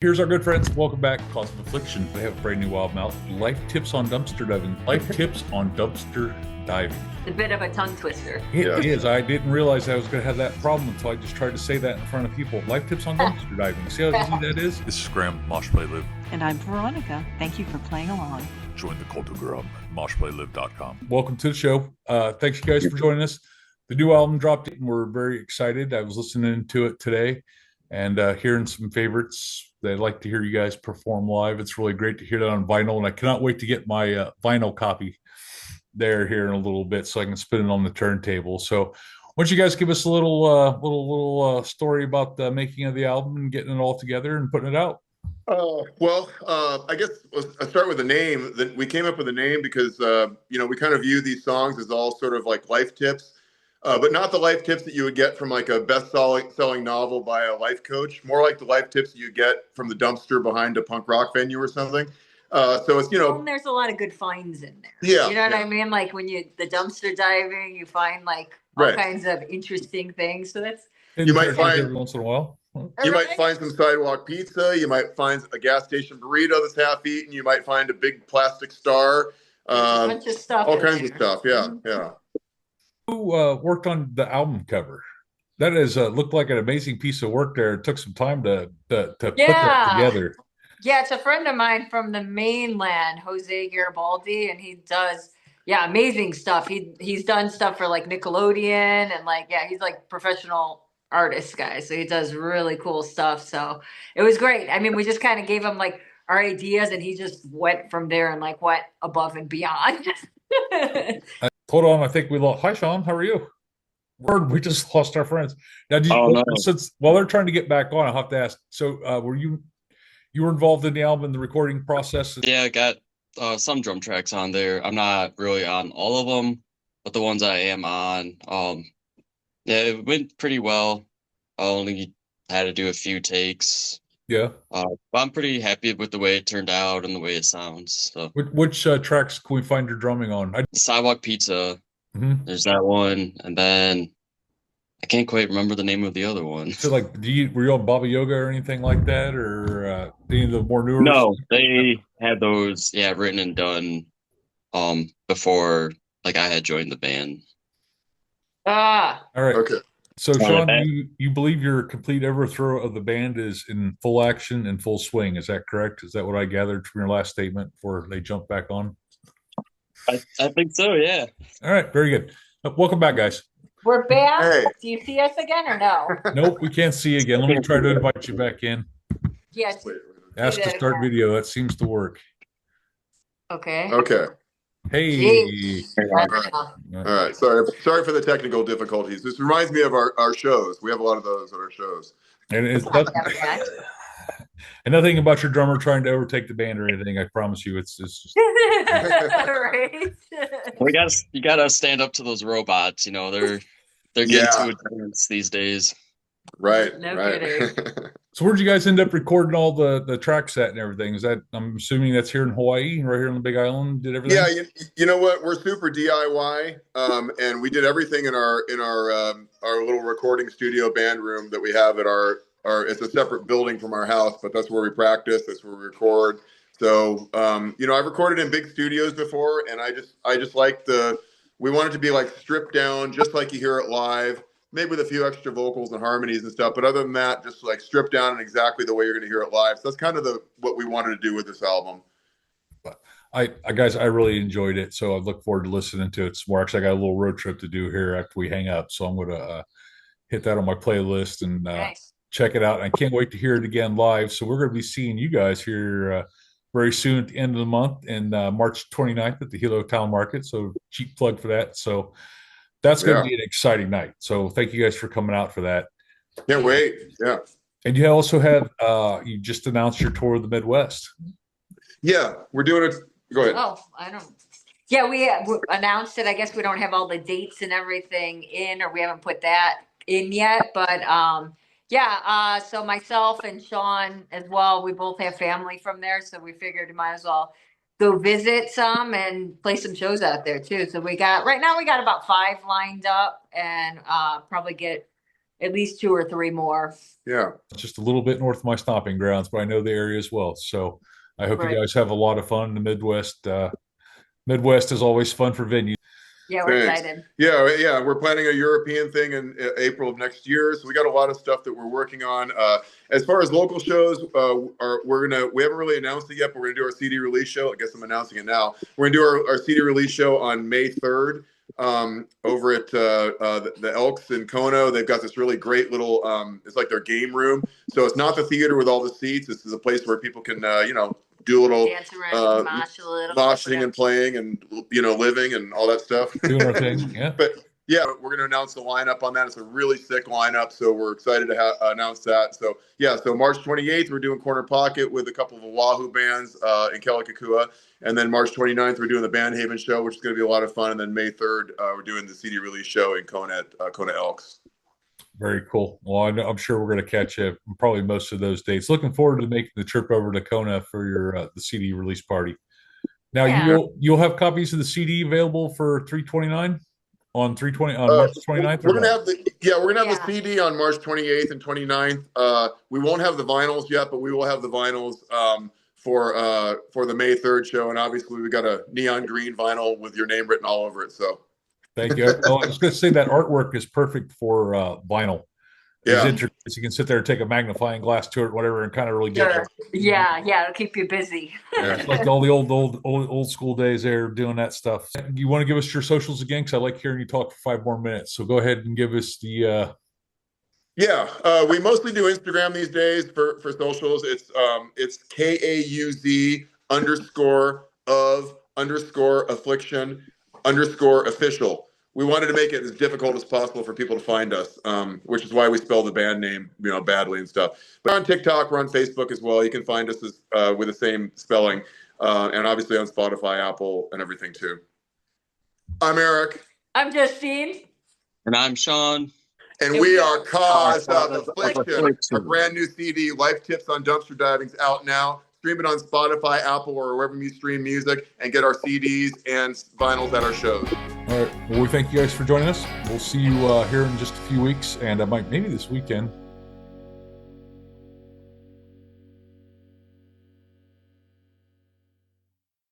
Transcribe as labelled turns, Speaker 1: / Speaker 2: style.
Speaker 1: Here's our good friends. Welcome back. Kauz of Affliction. They have a brand new album out. Life tips on dumpster diving. Life tips on dumpster diving.
Speaker 2: A bit of a tongue twister.
Speaker 1: It is. I didn't realize I was going to have that problem until I just tried to say that in front of people. Life tips on dumpster diving. See how easy that is?
Speaker 3: This is Graham, Mosh Play Live.
Speaker 4: And I'm Veronica. Thank you for playing along.
Speaker 3: Join the cult of Grub, moshplaylive.com.
Speaker 1: Welcome to the show. Thanks, you guys, for joining us. The new album dropped, and we're very excited. I was listening to it today and hearing some favorites. I'd like to hear you guys perform live. It's really great to hear that on vinyl, and I cannot wait to get my vinyl copy there here in a little bit so I can spin it on the turntable. So why don't you guys give us a little story about the making of the album and getting it all together and putting it out?
Speaker 5: I guess I'll start with the name. We came up with a name because, we kind of view these songs as all sort of like life tips. But not the life tips that you would get from like a best-selling novel by a life coach. More like the life tips you get from the dumpster behind a punk rock venue or something. So it's,
Speaker 2: Well, there's a lot of good finds in there.
Speaker 5: Yeah.
Speaker 2: You know what I mean? Like when the dumpster diving, you find like all kinds of interesting things. So that's
Speaker 5: you might find
Speaker 1: every once in a while.
Speaker 5: You might find some sidewalk pizza. You might find a gas station burrito that's half eaten. You might find a big plastic star.
Speaker 2: A bunch of stuff.
Speaker 5: All kinds of stuff. Yeah, yeah.
Speaker 1: Who worked on the album cover? That is looked like an amazing piece of work there. It took some time to put that together.
Speaker 2: Yeah, it's a friend of mine from the mainland, Jose Garibaldi, and he does amazing stuff. He's done stuff for like Nickelodeon and he's like professional artist guy. So he does really cool stuff. So it was great. I mean, we just kind of gave him like our ideas and he just went from there and like went above and beyond.
Speaker 1: Hold on, I think we lost. Hi, Sean. How are you? We just lost our friends. Now, since while they're trying to get back on, I'll have to ask. So, were you were involved in the album, the recording process?
Speaker 6: Yeah, I got some drum tracks on there. I'm not really on all of them, but the ones I am on, it went pretty well. I only had to do a few takes.
Speaker 1: Yeah.
Speaker 6: But I'm pretty happy with the way it turned out and the way it sounds. So,
Speaker 1: which tracks can we find your drumming on?
Speaker 6: Sidewalk Pizza.
Speaker 1: Mm-hmm.
Speaker 6: There's that one, and then I can't quite remember the name of the other one.
Speaker 1: So, like, were you on Baba Yoga or anything like that, or any of the more newer?
Speaker 6: No, they had those, written and done, before like I had joined the band.
Speaker 2: All
Speaker 1: right.
Speaker 5: Okay.
Speaker 1: So, Sean, you believe your complete overthrow of the band is in full action and full swing. Is that correct? Is that what I gathered from your last statement before they jump back on?
Speaker 6: I think so, yeah.
Speaker 1: All right, very good. Welcome back, guys.
Speaker 2: We're back.
Speaker 5: Hey.
Speaker 2: Do you see us again or no?
Speaker 1: Nope, we can't see you again. Let me try to invite you back in.
Speaker 2: Yes.
Speaker 1: Ask to start video. That seems to work.
Speaker 2: Okay.
Speaker 5: Okay.
Speaker 1: Hey.
Speaker 5: All right. Sorry for the technical difficulties. This reminds me of our shows. We have a lot of those at our shows.
Speaker 1: And it's and nothing about your drummer trying to overtake the band or anything. I promise you, it's just
Speaker 2: right.
Speaker 6: You gotta stand up to those robots. You know, they're getting too advanced these days.
Speaker 5: Right.
Speaker 2: No
Speaker 5: right.
Speaker 2: kidding.
Speaker 1: So where'd you guys end up recording all the track set and everything? Is that, I'm assuming that's here in Hawaii, right here on the Big Island? Did everything?
Speaker 5: Yeah, you know what? We're super DIY, and we did everything in our little recording studio band room that we have at our. It's a separate building from our house, but that's where we practice. That's where we record. So, I've recorded in big studios before, and I just like we want it to be like stripped down, just like you hear it live. Maybe with a few extra vocals and harmonies and stuff, but other than that, just like stripped down in exactly the way you're going to hear it live. So that's kind of what we wanted to do with this album.
Speaker 1: Guys, I really enjoyed it, so I look forward to listening to it some more. Actually, I got a little road trip to do here after we hang up, so I'm going to hit that on my playlist and check it out. I can't wait to hear it again live. So we're going to be seeing you guys here very soon at the end of the month, and March 29th at the Hilo Town Market. So cheap plug for that. So that's going to be an exciting night. So thank you guys for coming out for that.
Speaker 5: Can't wait. Yeah.
Speaker 1: And you also have, you just announced your tour of the Midwest.
Speaker 5: Yeah, we're doing it. Go ahead.
Speaker 2: Oh, I don't. Yeah, we announced it. I guess we don't have all the dates and everything in, or we haven't put that in yet. But so myself and Sean as well, we both have family from there. So we figured we might as well go visit some and play some shows out there too. So right now we got about 5 lined up and probably get at least 2 or 3 more.
Speaker 5: Yeah.
Speaker 1: Just a little bit north of my stomping grounds, but I know the area as well. So I hope you
Speaker 2: Right.
Speaker 1: guys have a lot of fun in the Midwest. Midwest is always fun for venues.
Speaker 2: Yeah, we're
Speaker 5: Thanks.
Speaker 2: excited.
Speaker 5: Yeah. We're planning a European thing in April of next year, so we got a lot of stuff that we're working on. As far as local shows, we haven't really announced it yet, but we're gonna do our CD release show. I guess I'm announcing it now. We're gonna do our CD release show on May 3rd over at the Elks in Kona. They've got this really great little it's like their game room. So it's not the theater with all the seats. This is a place where people can do a little
Speaker 2: Dance around, mosh a little,
Speaker 5: moshing and playing and living and all that stuff.
Speaker 1: Doing our thing, yeah.
Speaker 5: But yeah, we're going to announce the lineup on that. It's a really sick lineup, so we're excited to announce that. So yeah, so March 28th, we're doing Corner Pocket with a couple of Oahu bands in Kelikakua. And then March 29th, we're doing the Band Haven show, which is going to be a lot of fun. And then May 3rd, we're doing the CD release show in Kona at Kona Elks.
Speaker 1: Very cool. Well, I'm sure we're going to catch you probably most of those dates. Looking forward to making the trip over to Kona for your the CD release party. Now you'll have copies of the CD available for 329 on 320 on March 29th.
Speaker 5: We're gonna have the CD on March 28th and 29th. We won't have the vinyls yet, but we will have the vinyls for the May 3rd show, and obviously we got a neon green vinyl with your name written all over it. So
Speaker 1: thank you. Oh, I was going to say that artwork is perfect for vinyl.
Speaker 5: Yeah,
Speaker 1: you can sit there and take a magnifying glass to it, whatever, and kind of really get it.
Speaker 2: Yeah, it'll keep you busy.
Speaker 1: It's like all the old school days there doing that stuff. You want to give us your socials again? Because I like hearing you talk for 5 more minutes. So go ahead and give us the.
Speaker 5: We mostly do Instagram these days for socials. It's KAUZ_of_affliction_official. We wanted to make it as difficult as possible for people to find us, which is why we spell the band name, badly and stuff. But on TikTok, we're on Facebook as well. You can find us with the same spelling, and obviously on Spotify, Apple, and everything too. I'm Erik.
Speaker 2: I'm Justine.
Speaker 6: And I'm Sean.
Speaker 5: And we are Kauz of Affliction. Our brand new CD, Life Tips on Dumpster Diving, is out now. Stream it on Spotify, Apple, or wherever you stream music, and get our CDs and vinyls at our shows.
Speaker 1: All right. Well, we thank you guys for joining us. We'll see you here in just a few weeks, and maybe this weekend.